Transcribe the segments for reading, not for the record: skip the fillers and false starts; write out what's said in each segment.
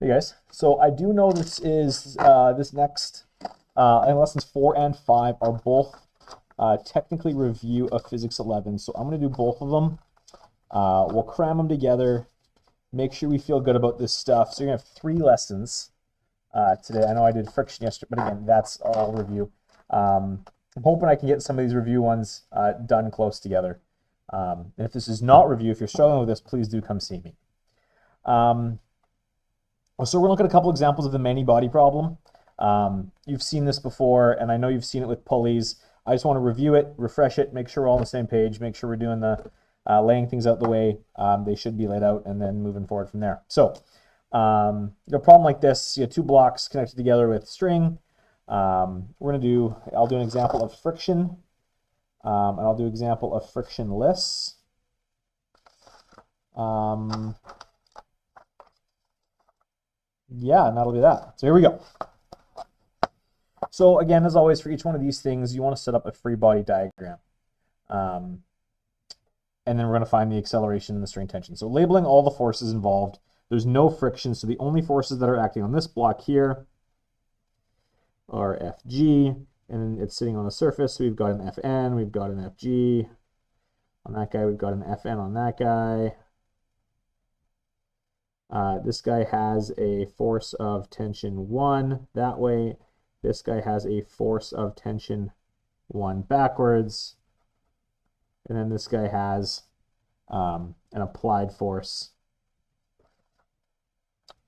Hey guys, so I do know this is this next and lessons 4 and 5 are both technically review of Physics 11, so I'm going to do both of them. We'll cram them together, make sure we feel good about this stuff. So you're going to have 3 lessons today. I know I did friction yesterday, but again, that's all review. I'm hoping I can get some of these review ones done close together. And if this is not review, if you're struggling with this, please do come see me. So we're going to look at a couple examples of the many-body problem. You've seen this before, and I know you've seen it with pulleys. I just want to review it, refresh it, make sure we're all on the same page, make sure we're doing the laying things out the way they should be laid out, and then moving forward from there. So a problem like this, you have 2 blocks connected together with string. I'll do an example of friction, and I'll do an example of frictionless. Yeah, and that'll be that. So here we go. So again, as always, for each one of these things, you want to set up a free body diagram. And then we're going to find the acceleration and the strain tension. So labeling all the forces involved. There's no friction, so the only forces that are acting on this block here are Fg, and it's sitting on the surface. So we've got an Fn, we've got an Fg on that guy, we've got an Fn on that guy. This guy has a force of tension 1 that way. This guy has a force of tension 1 backwards. And then this guy has an applied force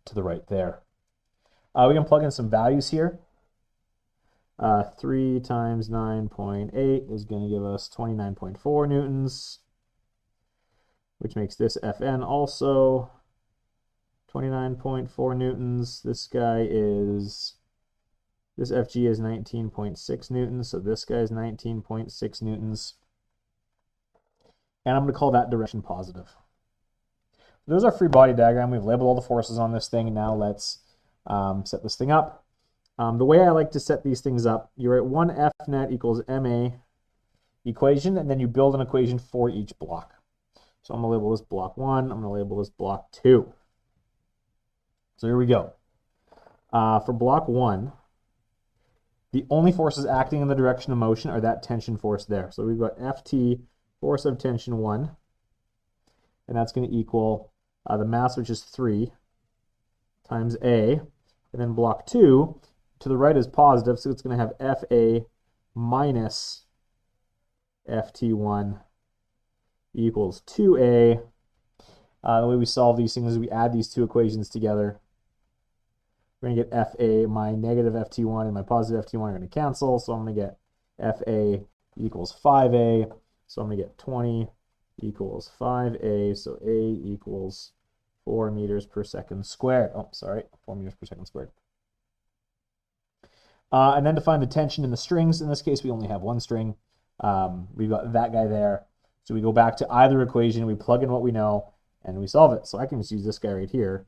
to the right there. We can plug in some values here. 3 times 9.8 is going to give us 29.4 newtons, which makes this Fn also 29.4 newtons. This Fg is 19.6 newtons, so this guy is 19.6 newtons. And I'm going to call that direction positive. There's our free body diagram. We've labeled all the forces on this thing, and now let's set this thing up. The way I like to set these things up, you're at 1 F net equals ma equation, and then you build an equation for each block. So I'm going to label this block 1, I'm going to label this block 2. So here we go. For block 1, the only forces acting in the direction of motion are that tension force there. So we've got Ft, force of tension 1, and that's going to equal the mass, which is 3, times A. And then block 2, to the right is positive, so it's going to have Fa minus Ft1 equals 2A. The way we solve these things is we add these 2 equations together. We're going to get Fa, my negative Ft1 and my positive Ft1 are going to cancel, so I'm going to get Fa equals 5A, so I'm going to get 20 equals 5A, so A equals 4 meters per second squared. Oh, sorry, 4 meters per second squared. And then to find the tension in the strings, in this case we only have 1 string. We've got that guy there, so we go back to either equation, we plug in what we know, and we solve it. So I can just use this guy right here.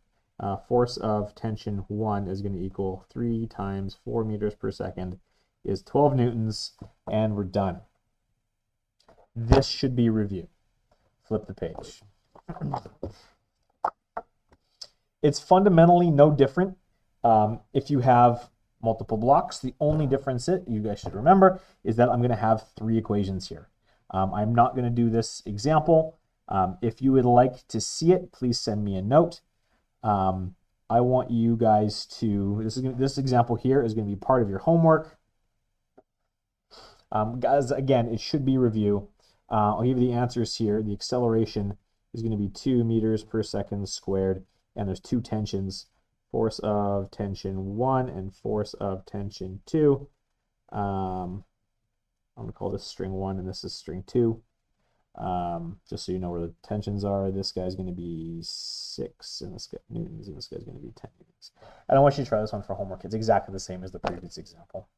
Force of tension 1 is going to equal 3 times 4 meters per second is 12 newtons, and we're done. This should be review. Flip the page. It's fundamentally no different if you have multiple blocks. The only difference that you guys should remember is that I'm going to have 3 equations here. I'm not going to do this example. If you would like to see it, please send me a note. I want you guys to, this example here is going to be part of your homework. Guys, again, it should be review. I'll give you the answers here. The acceleration is going to be 2 meters per second squared, and there's 2 tensions, force of tension 1 and force of tension 2. I'm going to call this string 1 and this is string 2. Just so you know where the tensions are, this guy's going to be 6 and this guy, newtons, and this guy's going to be 10 newtons. I don't want you to try this one for homework. It's exactly the same as the previous example.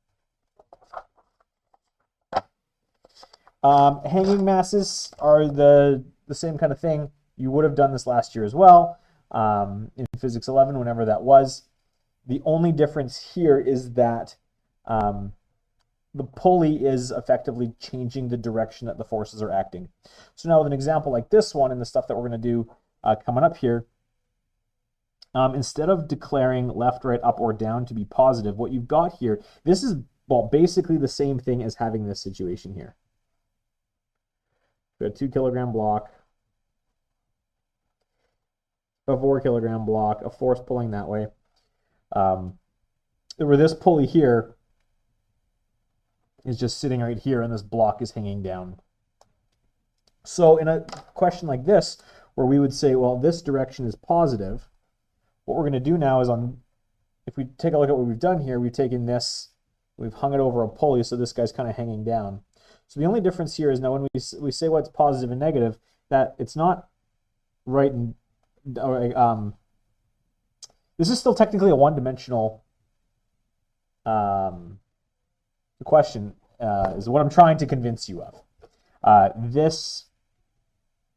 Hanging masses are the same kind of thing. You would have done this last year as well in Physics 11, whenever that was. The only difference here is that the pulley is effectively changing the direction that the forces are acting. So now with an example like this one and the stuff that we're going to do coming up here, instead of declaring left, right, up, or down to be positive, what you've got here, this is, well, basically the same thing as having this situation here. We've got a 2 kilogram block, a 4 kilogram block, a force pulling that way. Where this pulley here is just sitting right here and this block is hanging down. So in a question like this, where we would say, well, this direction is positive, what we're going to do now is if we take a look at what we've done here, we've taken this, we've hung it over a pulley, so this guy's kind of hanging down. So the only difference here is now when we say what's positive and negative, that it's not right and this is still technically a one-dimensional question, is what I'm trying to convince you of.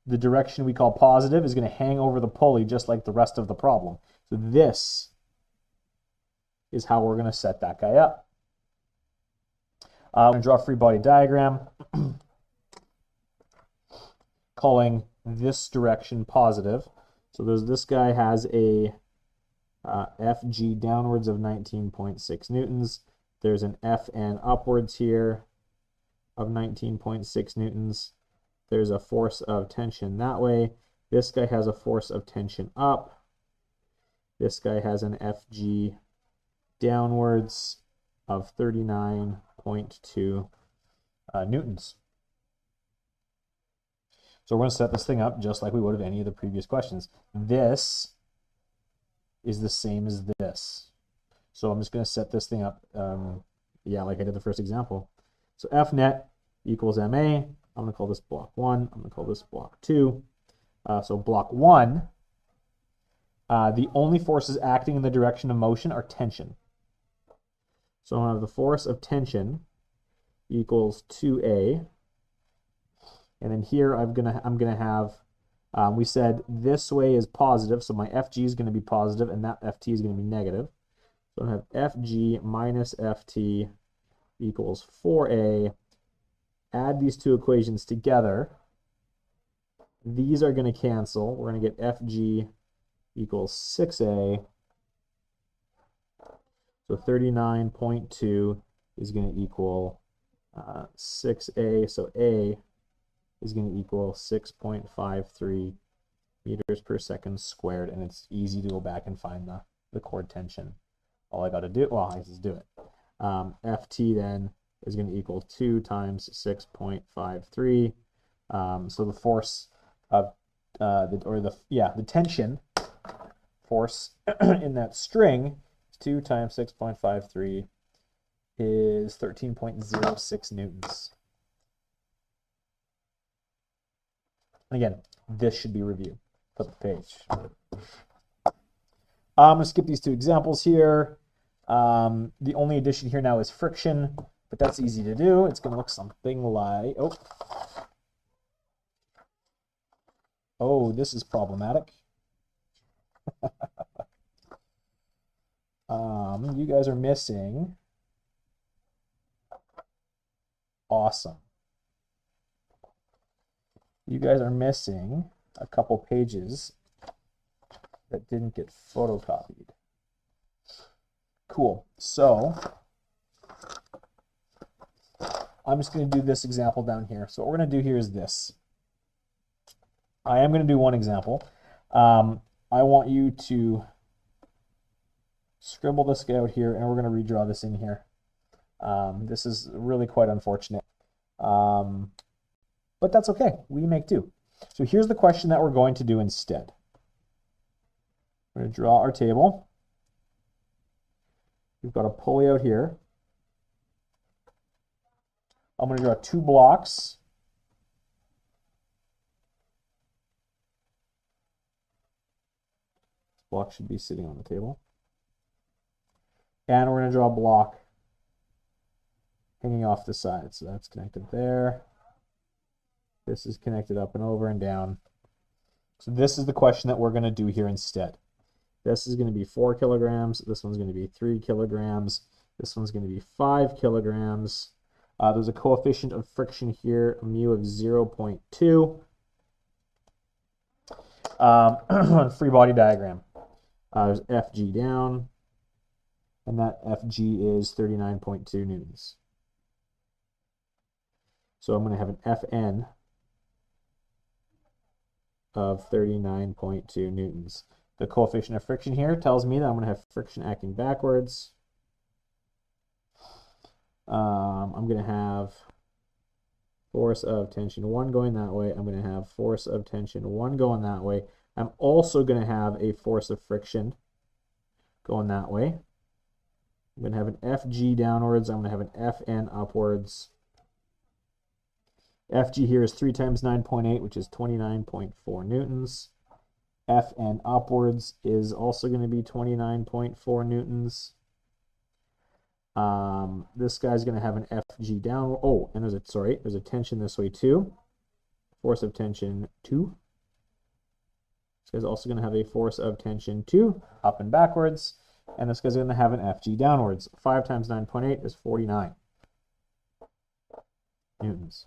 The direction we call positive is going to hang over the pulley just like the rest of the problem. So this is how we're going to set that guy up. I'm going to draw a free body diagram calling this direction positive. So this guy has a FG downwards of 19.6 newtons. There's an FN upwards here of 19.6 newtons. There's a force of tension that way. This guy has a force of tension up. This guy has an FG downwards of 39.2 newtons. So we're going to set this thing up just like we would have any of the previous questions. This is the same as this. So I'm just going to set this thing up, like I did the first example. So F net equals MA. I'm going to call this block 1. I'm going to call this block 2. So block 1, the only forces acting in the direction of motion are tension. So I'm going to have the force of tension equals 2A. And then here I'm gonna have, we said this way is positive, so my FG is going to be positive and that FT is going to be negative. So I have FG minus FT equals 4A. Add these two equations together. These are going to cancel. We're going to get FG equals 6A. So 39.2 is going to equal 6A. So A is going to equal 6.53 meters per second squared, and it's easy to go back and find the cord tension. All I got to do, well, I just do it. FT then is going to equal 2 times 6.53. So the force of the tension force in that string, 2 times 6.53 is 13.06 newtons. Again, this should be reviewed. Flip the page. I'm going to skip these two examples here. The only addition here now is friction, but that's easy to do. It's going to look something like, oh, this is problematic. You guys are missing. Awesome. You guys are missing a couple pages that didn't get photocopied. Cool. So I'm just going to do this example down here. So what we're going to do here is this. I am going to do one example. I want you to scribble this guy out here, and we're going to redraw this in here. This is really quite unfortunate. But that's okay. We make do. So here's the question that we're going to do instead. We're going to draw our table. We've got a pulley out here. I'm going to draw 2 blocks. This block should be sitting on the table. And we're going to draw a block hanging off the side. So that's connected there. This is connected up and over and down. So this is the question that we're going to do here instead. This is going to be 4 kilograms. This one's going to be 3 kilograms. This one's going to be 5 kilograms. There's a coefficient of friction here, a mu of 0.2. Free body diagram. There's Fg down, and that Fg is 39.2 newtons. So I'm going to have an Fn of 39.2 newtons. The coefficient of friction here tells me that I'm going to have friction acting backwards. I'm going to have force of tension 1 going that way. I'm going to have force of tension 1 going that way. I'm also going to have a force of friction going that way. I'm going to have an Fg downwards. I'm going to have an Fn upwards. Fg here is 3 times 9.8, which is 29.4 newtons. Fn upwards is also going to be 29.4 newtons. This guy's going to have an Fg down. Oh, and there's a tension this way too. Force of tension 2. This guy's also going to have a force of tension 2 up and backwards. And this guy's going to have an Fg downwards. 5 times 9.8 is 49 newtons.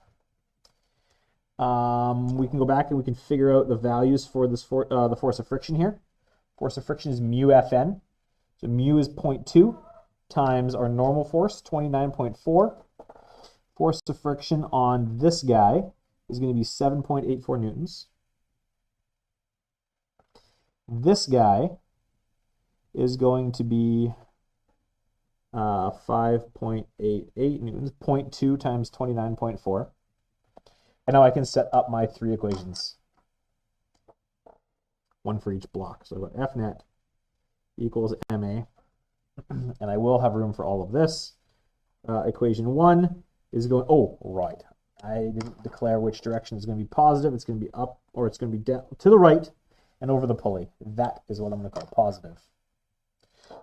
We can go back and we can figure out the values for this the force of friction here. Force of friction is mu Fn. So mu is 0.2 times our normal force, 29.4. Force of friction on this guy is going to be 7.84 newtons. This guy is going to be 5.88 newtons, 0.2 times 29.4. And now I can set up my 3 equations, one for each block. So I've got F net equals MA, and I will have room for all of this. Equation 1 is going, oh, right. I didn't declare which direction is going to be positive. It's going to be up, or it's going to be down to the right and over the pulley. That is what I'm going to call positive.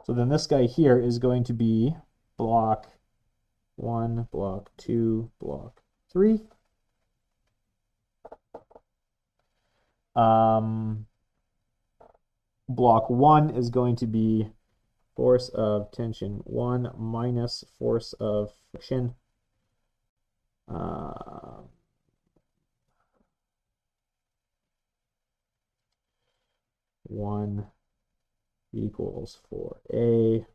So then this guy here is going to be block 1, block 2, block 3. Block 1 is going to be force of tension 1 minus force of friction. 1 equals 4A.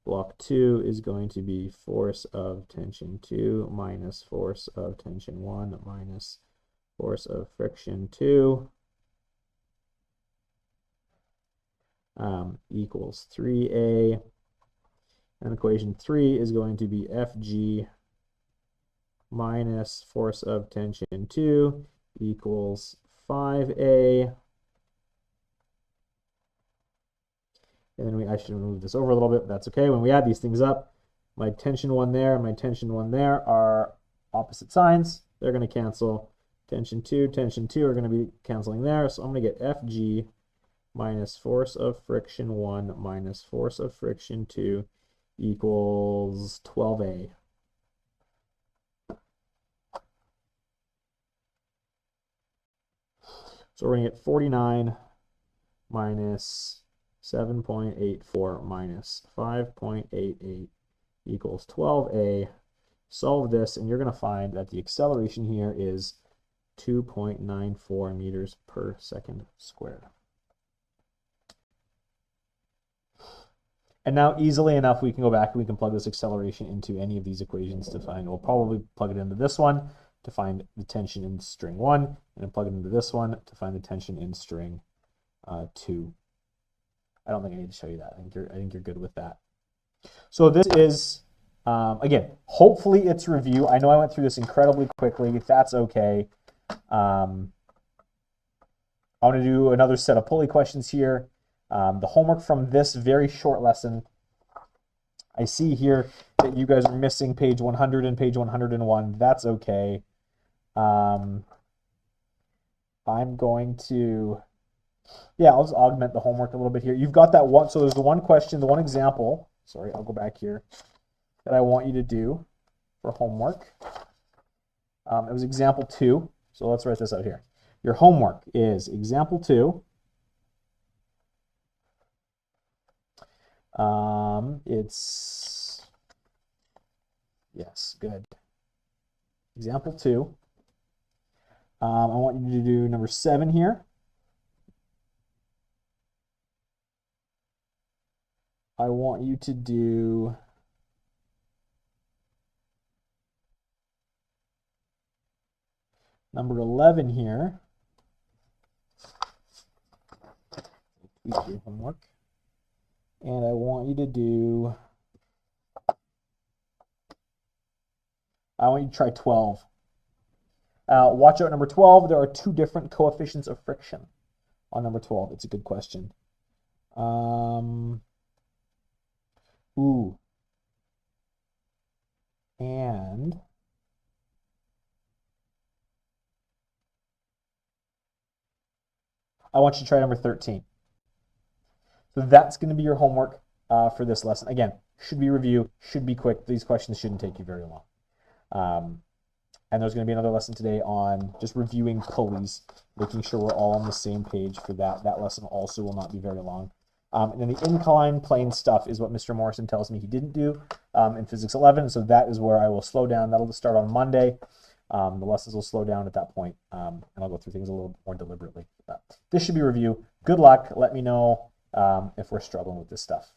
Block 2 is going to be force of tension 2 minus force of tension 1 minus force of friction 2 equals 3A. And equation 3 is going to be Fg minus force of tension 2 equals 5A. And then I should move this over a little bit, but that's okay. When we add these things up, my tension 1 there and my tension 1 there are opposite signs. They're going to cancel. Tension 2 are going to be canceling there. So I'm going to get Fg minus force of friction 1 minus force of friction 2 equals 12A. So we're going to get 49 minus 7.84 minus 5.88 equals 12A. Solve this, and you're going to find that the acceleration here is 2.94 meters per second squared. And now, easily enough, we can go back and we can plug this acceleration into any of these equations to find, we'll probably plug it into this one to find the tension in string 1, and then plug it into this one to find the tension in string 2. I don't think I need to show you that. I think you're good with that. So this is, again, hopefully it's review. I know I went through this incredibly quickly. If that's okay. I want to do another set of pulley questions here. The homework from this very short lesson, I see here that you guys are missing page 100 and page 101. That's okay. I'm going to, I'll just augment the homework a little bit here. You've got that one, so there's the one question, the one example, sorry, I'll go back here, that I want you to do for homework. It was example 2, so let's write this out here. Your homework is example 2. It's, yes, good. Example 2. I want you to do number 7 here. I want you to do number 11 here. Tweak your homework. And I want you to do, I want you to try 12. Watch out, number 12, there are two different coefficients of friction on number 12. It's a good question. Ooh. And I want you to try number 13. So that's going to be your homework for this lesson. Again, should be review, should be quick. These questions shouldn't take you very long. And there's going to be another lesson today on just reviewing pulleys, making sure we're all on the same page for that. That lesson also will not be very long. And then the incline plane stuff is what Mr. Morrison tells me he didn't do in Physics 11. So that is where I will slow down. That'll start on Monday. The lessons will slow down at that point, and I'll go through things a little more deliberately. But this should be review. Good luck. Let me know if we're struggling with this stuff.